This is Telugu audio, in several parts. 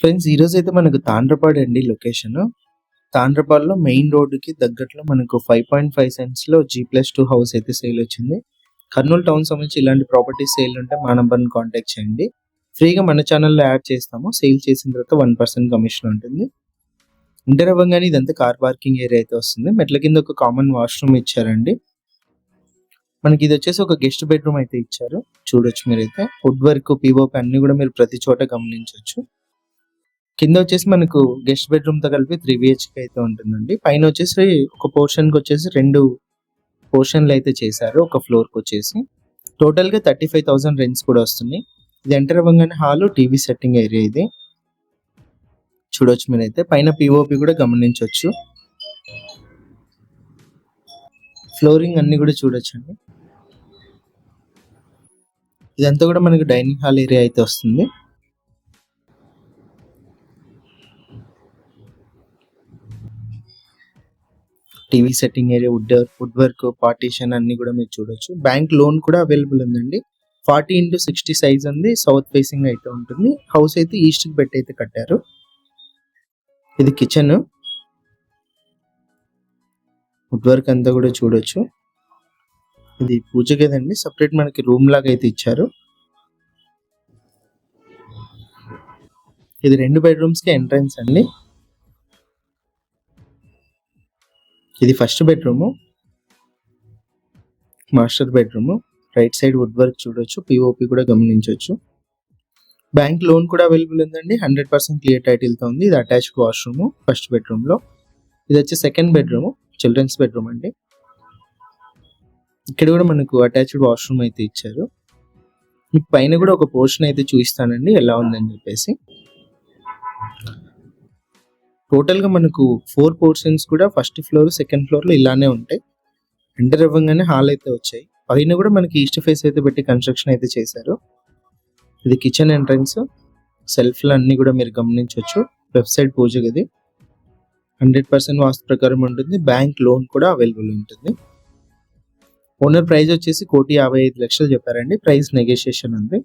ఫ్రెండ్స్ ఈరోజు అయితే మనకు తాండ్రపాడు అండి లొకేషన్. తాండ్రపాడులో మెయిన్ రోడ్డుకి దగ్గరలో మనకు 5.5 సెంట్స్‌లో G+2 హౌస్ అయితే సేల్ వచ్చింది. కర్నూలు టౌన్ సంబంధించి ఇలాంటి ప్రాపర్టీస్ సేల్ ఉంటే మా నంబర్‌ని కాంటాక్ట్ చేయండి. ఫ్రీగా మన ఛానల్‌లో యాడ్ చేస్తాము. సేల్ చేసిన తర్వాత 1% కమిషన్ ఉంటుంది. ఎంటర్ అవ్వంగానే ఇదంతా కార్ పార్కింగ్ ఏరియా అయితే వస్తుంది. మెట్ల కింద ఒక కామన్ వాష్‌రూమ్ ఇచ్చారండి. మనకి ఇది వచ్చేసి ఒక గెస్ట్ బెడ్‌రూమ్ అయితే ఇచ్చారు. చూడొచ్చు మీరైతే. వుడ్ వర్క్, పీఓపీ అన్నీ కూడా మీరు ప్రతి చోట గమనించొచ్చు. కింద వచ్చేసి మనకు గెస్ట్ బెడ్రూమ్ తో కలిపి 3 BHK అయితే ఉంటుందండి. పైన వచ్చేసి ఒక పోర్షన్ కి వచ్చేసి 2 పోర్షన్లు అయితే చేశారు ఒక ఫ్లోర్ కి వచ్చేసి. టోటల్ గా 35,000 రెంట్స్ కూడా వస్తున్నాయి. ఇది ఎంటర్ అవ్వగానే హాల్, టీవీ సెట్టింగ్ ఏరియా ఇది. చూడొచ్చు మీరైతే. పైన పిఓపి కూడా గమనించవచ్చు. ఫ్లోరింగ్ అన్ని కూడా చూడొచ్చండి. ఇదంతా కూడా మనకు డైనింగ్ హాల్ ఏరియా అయితే వస్తుంది. TV setting area, wood work, partition అన్ని కూడా మీరు చూడొచ్చు. బ్యాంక్ లోన్ కూడా అవైలబుల్ ఉందండి. 40x60 సైజ్ ఉంది. సౌత్ ఫేసింగ్ అయితే ఉంటుంది. హౌస్ అయితే ఈస్ట్ కి పెట్టి అయితే కట్టారు. ఇది కిచెన్. వుడ్ వర్క్ అంతా కూడా చూడొచ్చు. ఇది పూజ గదండి. సపరేట్ మనకి రూమ్ లాగా అయితే ఇచ్చారు. ఇది 2 బెడ్రూమ్స్ కి ఎంట్రన్స్ అండి. ఇది first bedroom, master bedroom. Right side wood work చూడొచ్చు. పిఓపి కూడా గమనించవచ్చు. బ్యాంక్ లోన్ కూడా అవైలబుల్ ఉందండి. 100% క్లియర్ టైటిల్ తో ఉంది. ఇది అటాచ్డ్ వాష్రూమ్ ఫస్ట్ బెడ్రూమ్ లో. ఇది వచ్చి సెకండ్ బెడ్రూమ్, చిల్డ్రన్స్ బెడ్రూమ్ అండి. ఇక్కడ కూడా మనకు అటాచ్డ్ వాష్రూమ్ అయితే ఇచ్చారు. మీకు పైన కూడా ఒక పోర్షన్ అయితే చూపిస్తానండి ఎలా ఉందని చెప్పేసి. టోటల్ గా మనకు 4 పోర్షన్స్ కూడా ఫస్ట్ ఫ్లోర్, సెకండ్ ఫ్లోర్ లో ఇలానే ఉంటాయి. ఎంటర్ అవ్వగానే హాల్ అయితే వచ్చాయి. పైన కూడా మనకి ఈస్ట్ ఫేస్ అయితే పెట్టి కన్స్ట్రక్షన్ అయితే చేశారు. ఇది కిచెన్ ఎంట్రన్స్. సెల్ఫ్లు అన్ని కూడా మీరు గమనించవచ్చు. లెఫ్ట్ సైడ్ పూజ గది. 100% వాస్తు ప్రకారం ఉంటుంది. బ్యాంక్ లోన్ కూడా అవైలబుల్ ఉంటుంది. ఓనర్ ప్రైస్ వచ్చేసి 1,55,00,000 చెప్పారండి. ప్రైస్ నెగోషియేషన్ ఉంది.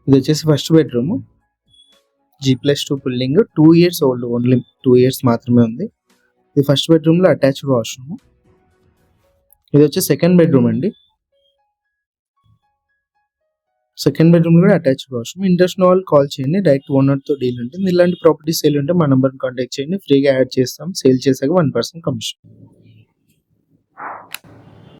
ఇది వచ్చేసి first bedroom, G+2 building. 2 years old, only 2 years మాత్రమే ఉంది. ఇది ఫస్ట్ బెడ్రూమ్ లో అటాచ్డ్ వాష్రూమ్. ఇది వచ్చి సెకండ్ బెడ్రూమ్ అండి. సెకండ్ బెడ్రూమ్ కూడా అటాచ్డ్ వాష్రూమ్. ఇంట్రెస్ట్ ఉన్న వాళ్ళు కాల్ చేయండి. డైరెక్ట్ ఓనర్ తో డీల్ ఉంటుంది. ఇలాంటి ప్రాపర్టీ సేల్ ఉంటే మా నంబర్ కాంటాక్ట్ చేయండి. ఫ్రీగా యాడ్ చేస్తాం. సేల్ చేసాక 1% కమిషన్.